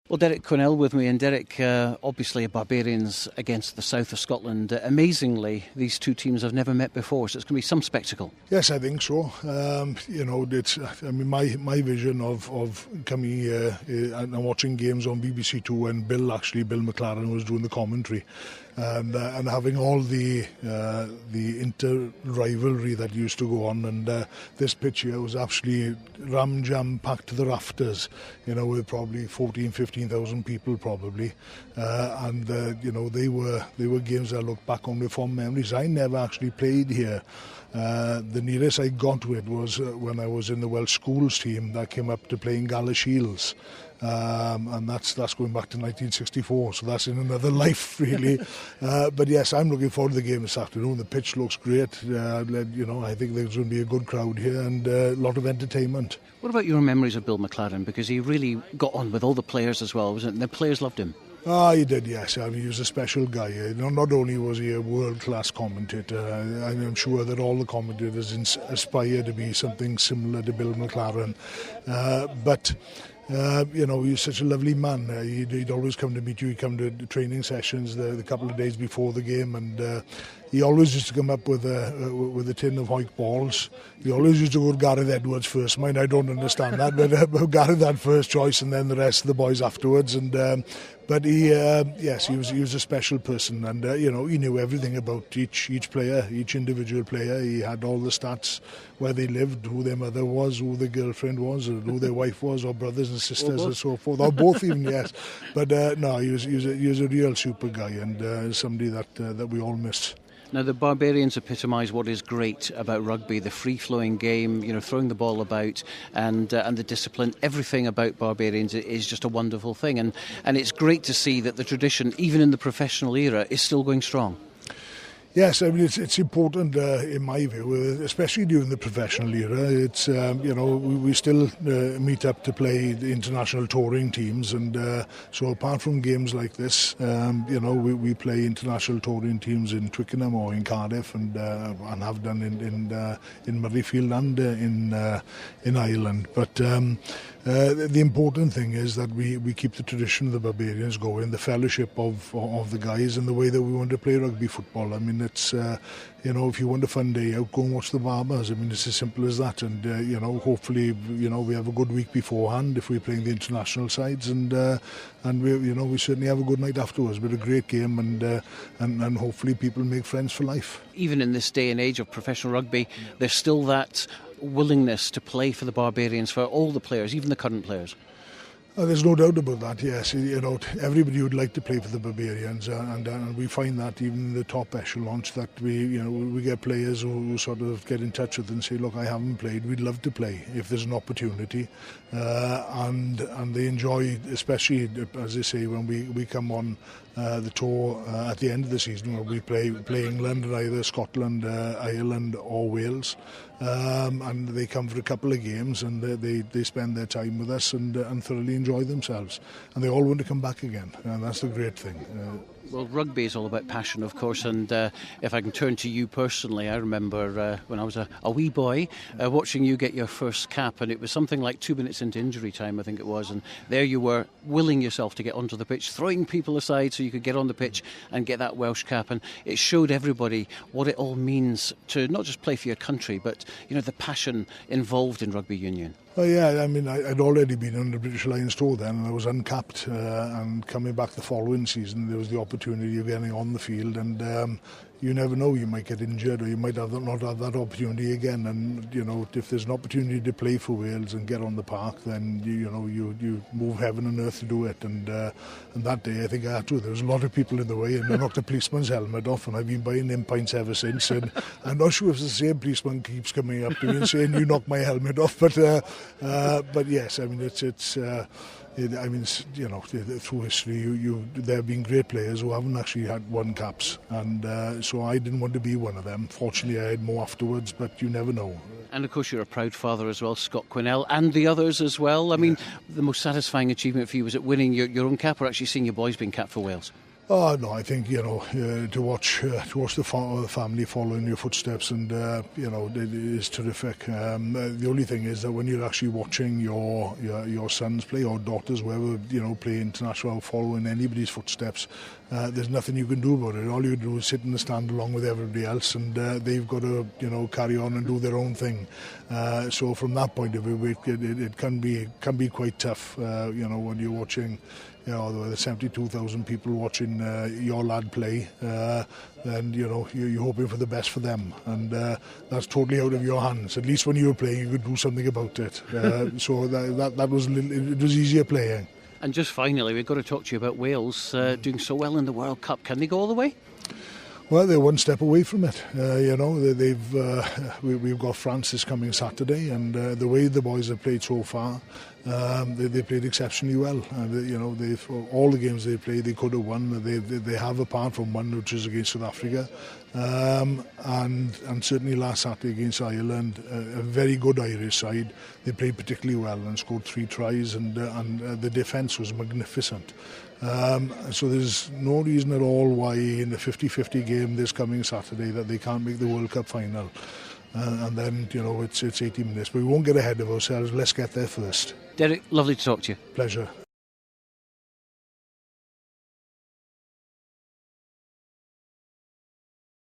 Well, Derek Quinnell with me, and Derek, obviously Barbarians against the south of Scotland. Amazingly, these two teams have never met before, so it's going to be some spectacle. Yes, I think so. My vision of coming here and watching games on BBC Two when Bill McLaren was doing the commentary, and having all the inter-rivalry that used to go on, and this pitch here was actually ram-jam packed to the rafters, with probably 15,000 people probably, they were games I look back on with fond memories. I never actually played here. The nearest I got to it was when I was in the Welsh schools team that came up to playing Gala Shields. And that's going back to 1964, so that's in another life really. But yes, I'm looking forward to the game this afternoon. The pitch looks great. I think there's going to be a good crowd here and a lot of entertainment. What about your memories of Bill McLaren? Because he really got on with all the players as well, wasn't it? And the players loved him. He did, yes. He was a special guy. Not only was he a world-class commentator, I'm sure that all the commentators aspire to be something similar to Bill McLaren. But he was such a lovely man. He'd always come to meet you. He'd come to training sessions the couple of days before the game, and he always used to come up with a tin of Hoyk balls. He always used to go to Gareth Edwards first. I don't understand that, but Gareth had first choice, and then the rest of the boys afterwards. And but he was a special person, and he knew everything about each player, each individual player. He had all the stats, where they lived, who their mother was, who their girlfriend was, or who their wife was, or brothers and sisters, and so forth. Or both even, yes. But he was a real super guy, and somebody that we all miss. Now, the Barbarians epitomise what is great about rugby, the free-flowing game, throwing the ball about, and the discipline. Everything about Barbarians is just a wonderful thing. And it's great to see that the tradition, even in the professional era, is still going strong. Yes, it's important in my view, especially during the professional era. It's we still meet up to play the international touring teams, and so apart from games like this, we play international touring teams in Twickenham or in Cardiff, and have done in Murrayfield and in Ireland. But the important thing is that we keep the tradition of the Barbarians going, the fellowship of the guys, and the way that we want to play rugby football. It's if you want a fun day out, go and watch the Barbers. It's as simple as that. And hopefully we have a good week beforehand if we're playing the international sides, and we certainly have a good night afterwards. But a great game, and hopefully people make friends for life. Even in this day and age of professional rugby, there's still that willingness to play for the Barbarians for all the players, even the current players. There's no doubt about that, yes. Everybody would like to play for the Barbarians, and we find that even in the top echelons that we get players who sort of get in touch with and say, look, I haven't played, we'd love to play if there's an opportunity, and they enjoy, especially, as they say, when we come on the tour at the end of the season, where we play England, either Scotland, Ireland or Wales, and they come for a couple of games, and they spend their time with us and thoroughly enjoy themselves, and they all want to come back again, and that's the great thing. Well, rugby is all about passion, of course, and if I can turn to you personally, I remember when I was a wee boy watching you get your first cap, and it was something like 2 minutes into injury time, I think it was, and there you were, willing yourself to get onto the pitch, throwing people aside so you could get on the pitch and get that Welsh cap, and it showed everybody what it all means to not just play for your country, but the passion involved in rugby union. Oh yeah, I'd already been on the British Lions tour then, and I was uncapped, and coming back the following season there was the opportunity of getting on the field, and you never know, you might get injured or you might not have that opportunity again, and if there's an opportunity to play for Wales and get on the park, then you move heaven and earth to do it, and that day I think I had to. There was a lot of people in the way, and I knocked a policeman's helmet off, and I've been buying them pints ever since, and I'm not sure if the same policeman keeps coming up to me and saying you knocked my helmet off, but yes, through history, there have been great players who haven't actually had won caps, and so I didn't want to be one of them. Fortunately, I had more afterwards, but you never know. And of course, you're a proud father as well, Scott Quinnell, and the others as well. The most satisfying achievement for you was it winning your own cap, or actually seeing your boys being capped for Wales? Oh no, I think to watch the family follow in your footsteps, and it is terrific. The only thing is that when you're actually watching your sons play or daughters, whoever play international, following anybody's footsteps, there's nothing you can do about it. All you do is sit in the stand along with everybody else, and they've got to carry on and do their own thing. So from that point of view, it can be quite tough. When you're watching. The 72,000 people watching your lad play, then you're hoping for the best for them, and that's totally out of your hands. At least when you were playing, you could do something about it. So that was it was easier playing. And just finally, we've got to talk to you about Wales doing so well in the World Cup. Can they go all the way? Well, they're one step away from it. We've got France this coming Saturday, and the way the boys have played so far, they played exceptionally well. All the games they played, they could have won. They have, apart from one, which is against South Africa, and certainly last Saturday against Ireland, a very good Irish side. They played particularly well and scored 3 tries, and the defence was magnificent. So there's no reason at all why in the 50-50 game this coming Saturday that they can't make the World Cup final. And then, it's 80 minutes. But we won't get ahead of ourselves. Let's get there first. Derek, lovely to talk to you. Pleasure.